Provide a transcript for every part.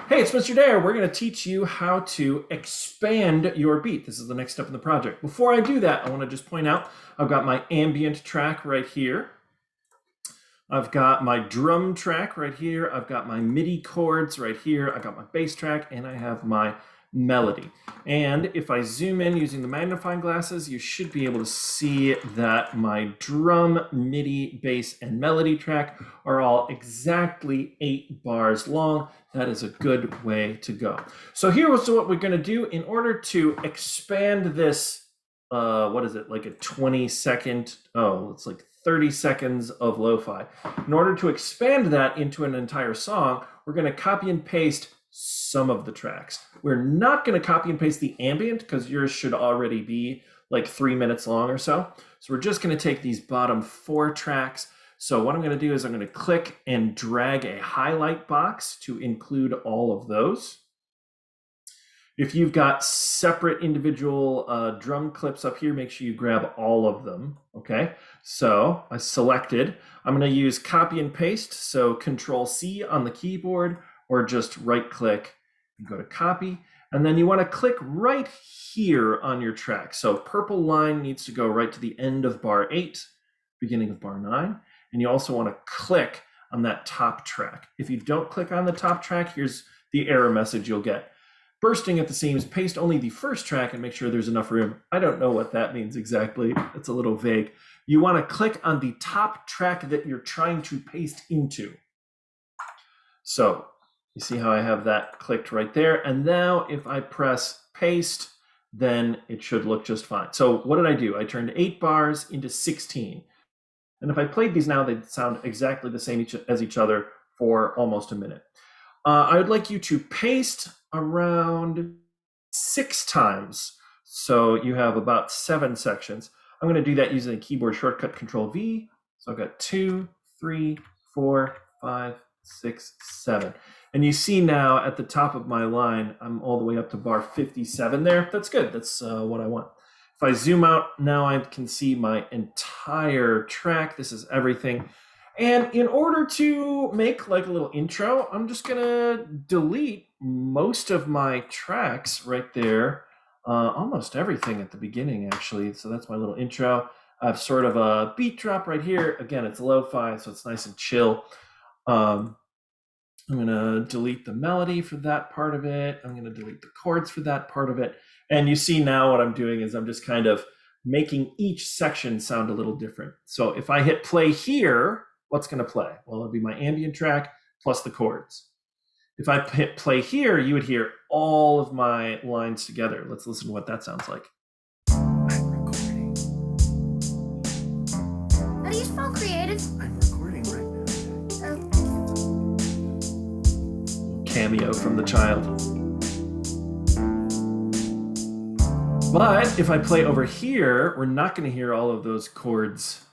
Hey, it's Mr. Dare. We're going to teach you how to expand your beat. This is the next step in the project. Before I do that, I want to just point out I've got my ambient track right here. I've got my drum track right here. I've got my MIDI chords right here. I've got my bass track, and I have my melody. And if I zoom in using the magnifying glasses, you should be able to see that my drum, MIDI, bass, and melody track are all exactly 8 bars long. That is a good way to go. So here's what we're going to do in order to expand this. What is it, like a 20-second? Oh, it's like 30 seconds of lo-fi. In order to expand that into an entire song, we're going to copy and paste some of the tracks. We're not going to copy and paste the ambient because yours should already be like 3 minutes long or so. So we're just going to take these bottom 4 tracks. So what I'm going to do is I'm going to click and drag a highlight box to include all of those. If you've got separate individual drum clips up here, make sure you grab all of them, okay? So I selected, I'm gonna use copy and paste, so Control-C on the keyboard, or just right-click and go to copy, and then you wanna click right here on your track. So purple line needs to go right to the end of bar 8, beginning of bar 9, and you also wanna click on that top track. If you don't click on the top track, here's the error message you'll get. Bursting at the seams, paste only the first track and make sure there's enough room. I don't know what that means exactly. It's a little vague. You want to click on the top track that you're trying to paste into. So you see how I have that clicked right there. And now if I press paste, then it should look just fine. So what did I do? I turned 8 bars into 16. And if I played these now, they'd sound exactly the same as each other for almost a minute. I would like you to paste around 6 times. So you have about 7 sections. I'm going to do that using a keyboard shortcut Control-V. So I've got 2, 3, 4, 5, 6, 7. And you see now at the top of my line, I'm all the way up to bar 57 there. That's good. That's what I want. If I zoom out, now I can see my entire track. This is everything. And in order to make like a little intro, I'm just gonna delete most of my tracks right there. Almost everything at the beginning, actually. So that's my little intro. I have sort of a beat drop right here. Again, it's lo-fi, so it's nice and chill. I'm gonna delete the melody for that part of it. I'm gonna delete the chords for that part of it. And you see now what I'm doing is I'm just kind of making each section sound a little different. So if I hit play here, what's going to play? Well, it'll be my ambient track plus the chords. If I hit play here, you would hear all of my lines together. Let's listen to what that sounds like. I'm recording. How do you spell creative? I'm recording right now. Cameo from the child. But if I play over here, we're not going to hear all of those chords.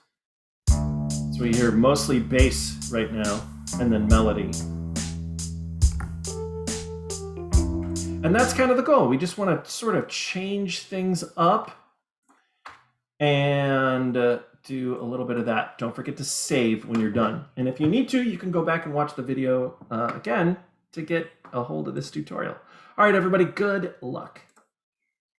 So we hear mostly bass right now, and then melody. And that's kind of the goal. We just want to sort of change things up and do a little bit of that. Don't forget to save when you're done. And if you need to, you can go back and watch the video again to get a hold of this tutorial. All right, everybody, good luck.